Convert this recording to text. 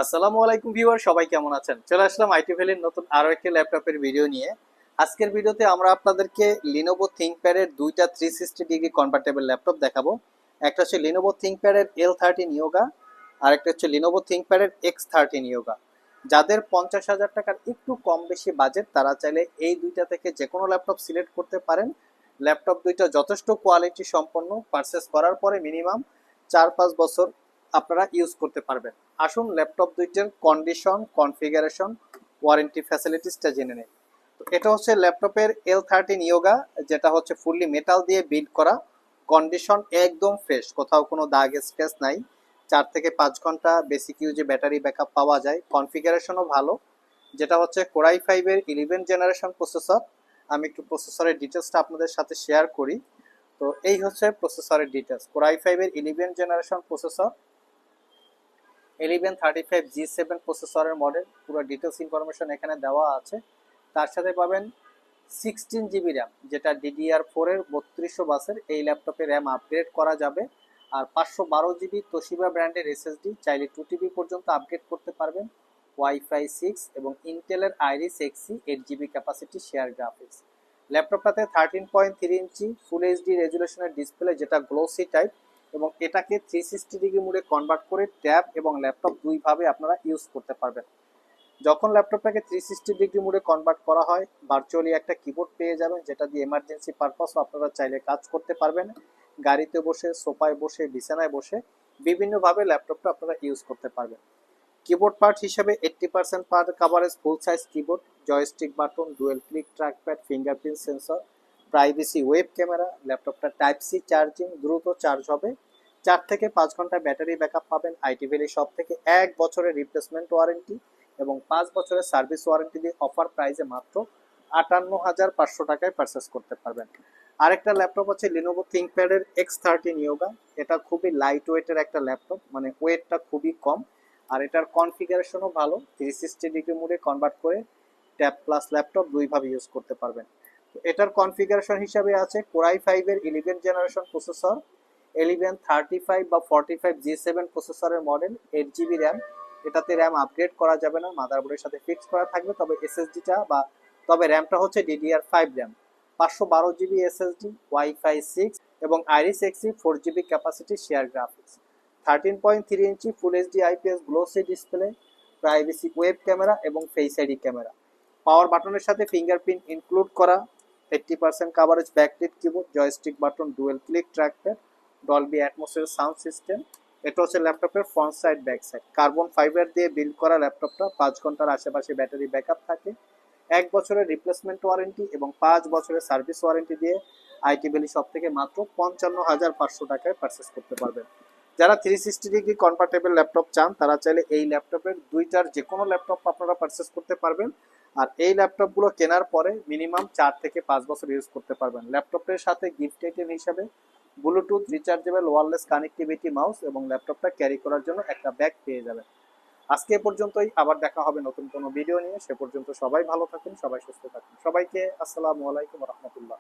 আসসালামু আলাইকুম ভিউয়ার, সবাই কেমন আছেন? চলে আসলাম আইটি ভ্যালির নতুন আরো একটি ল্যাপটপের ভিডিও নিয়ে। আজকের ভিডিওতে আমরা আপনাদেরকে লিনোভো থিংকপ্যাড এর দুইটা 360 ডিগ্রি কনভার্টেবল ল্যাপটপ দেখাবো। একটা হচ্ছে লিনোভো থিংকপ্যাড এর L13 ইয়োগা, আর একটা হচ্ছে লিনোভো থিংকপ্যাড এর X13 ইয়োগা। যাদের 50,000 টাকার একটু কম বেশি বাজেট, তারা চাইলে এই দুইটা থেকে যে কোনো ল্যাপটপ সিলেক্ট করতে পারেন। ল্যাপটপ দুইটা যথেষ্ট কোয়ালিটি সম্পন্ন, পারচেস করার পরে মিনিমাম 4-5 বছর আপনারা ইউজ করতে পারবেন। আসুন ল্যাপটপ দুইটার কন্ডিশন, কনফিগারেশন, ওয়ারেন্টি ফ্যাসিলিটিসটা জেনে নেই। তো এটা হচ্ছে ল্যাপটপের L13 ইয়োগা, যেটা হচ্ছে ফুললি মেটাল দিয়ে বিল্ড করা। কন্ডিশন একদম ফ্রেশ, কোথাও কোনো দাগ স্ক্র্যাচ নাই। 4 থেকে 5 ঘন্টা বেসিক ইউজে ব্যাটারি ব্যাকআপ পাওয়া যায়। কনফিগারেশনও ভালো, যেটা হচ্ছে Core i5 এর 11 জেনারেশন প্রসেসর। আমি একটু প্রসেসরের ডিটেলসটা আপনাদের সাথে শেয়ার করি। তো এই হচ্ছে প্রসেসরের ডিটেলস। Core i5 এর 11 জেনারেশন প্রসেসর, 1135G7 প্রসেসরের মডেল। পুরো ডিটেলস ইনফরমেশন এখানে দেওয়া আছে। তার সাথে পাবেন 16 GB র্যাম, যেটা DDR4 এর 3200 বাসের। এই ল্যাপটপে র্যাম আপগ্রেড করা যাবে। আর 512GB তোশিবা ব্র্যান্ডের SSD, চাইলে 2TB পর্যন্ত আপগ্রেড করতে পারবেন। ওয়াইফাই 6 এবং ইন্টেলের Iris Xe 8GB capacity share graphics. ল্যাপটপটাতে 13.3 ইঞ্চি ফুল এইচডি রেজুলেশনের ডিসপ্লে, যেটা গ্লোসি টাইপ, এবং এটাকে 360 ডিগ্রি মোডে কনভার্ট করে ট্যাব এবং ল্যাপটপ দুইভাবে আপনারা ইউজ করতে পারবেন। যখন ল্যাপটপটাকে 360 ডিগ্রি মোডে কনভার্ট করা হয়, ভার্চুয়ালি একটা কিবোর্ড পেয়ে যাবেন, যেটা দিয়ে এমার্জেন্সি পারপাসও আপনারা চাইলে কাজ করতে পারবেন। গাড়িতে বসে, সোফায় বসে, বিছানায় বসে বিভিন্নভাবে ল্যাপটপটা আপনারা ইউজ করতে পারবেন। কিবোর্ড পার্ট হিসেবে 80% পার্ট কাভারেজ ফুল size keyboard, joystick button, dual click trackpad, fingerprint sensor, privacy web camera. ল্যাপটপটা টাইপ সি চার্জিং, দ্রুত চার্জ হবে। 4 থেকে 5 ঘন্টা ব্যাটারি ব্যাকআপ পাবেন। আইটি ভ্যালি সব থেকে 1 বছরের রিপ্লেসমেন্ট ওয়ারেন্টি এবং 5 বছরের সার্ভিস ওয়ারেন্টি দিয়ে অফার প্রাইসে মাত্র 58,500 টাকায় পারচেস করতে পারবেন। আরেকটা ল্যাপটপ হচ্ছে লিনোভো থিংকপ্যাড এর X13 ইয়োগা। এটা খুবই লাইট ওয়েটের একটা ল্যাপটপ, মানে ওয়েটটা খুবই কম। আর এটার কনফিগারেশনও ভালো, 360 ডিগ্রি মোডে কনভার্ট করে ট্যাব প্লাস ল্যাপটপ দুইভাবে ইউজ করতে পারবেন। তো এটার কনফিগারেশন হিসাবে আছে Core i5 এর 11 জেনারেশন প্রসেসর, 1135 বা 45G7 প্রসেসরের মডেল, 8GB র্যাম। এটাতে র্যাম আপগ্রেড করা যাবে না, মাদারবোর্ডের সাথে ফিক্স করা থাকবে। তবে র্যামটা হচ্ছে DDR5 RAM, 512GB SSD, wifi 6 এবং Iris Xe 4GB capacity share graphics. 13.3 inch full HD IPS glossy display, privacy web camera এবং ফেস আইডি ক্যামেরা। পাওয়ার বাটনের সাথে ফিঙ্গারপ্রিন্ট ইনক্লুড করা। 80% coverage backlit keyboard, joystick button, dual click trackpad, Dolby অ্যাটমসের sound system. এটা হচ্ছে ল্যাপটপের front side, back side. Carbon fibre দিয়ে build করা ল্যাপটপটা 5 ঘন্টার আশেপাশে ব্যাটারি ব্যাকআপ থাকে। 1 বছরের রিপ্লেসমেন্ট ওয়ারেন্টি এবং 5 বছরের সার্ভিস ওয়ারেন্টি দিয়ে আইটি ভ্যালি সব থেকে মাত্র 55,500 টাকায় পারচেস করতে পারবেন। যারা 360 ডিগ্রি কনভার্টেবল ল্যাপটপ চান, তারা চাইলে এই ল্যাপটপের দুইটার যে কোনো ল্যাপটপ আপনারা পারচেস করতে পারবেন। আর এই ল্যাপটপগুলো কেনার পরে মিনিমাম 4 থেকে 5 বছর ইউজ করতে পারবেন। ল্যাপটপের সাথে গিফট আইটেম হিসাবে Bluetooth rechargeable wireless connectivity mouse এবং ল্যাপটপটা ক্যারি করার জন্য একটা ব্যাগ পেয়ে যাবেন। আজকে এ পর্যন্তই, আবার দেখা হবে নতুন কোনো ভিডিও নিয়ে। সে পর্যন্ত সবাই ভালো থাকুন, সবাই সুস্থ থাকুন। সবাইকে আসসালামু আলাইকুম রহমতুল্লাহ।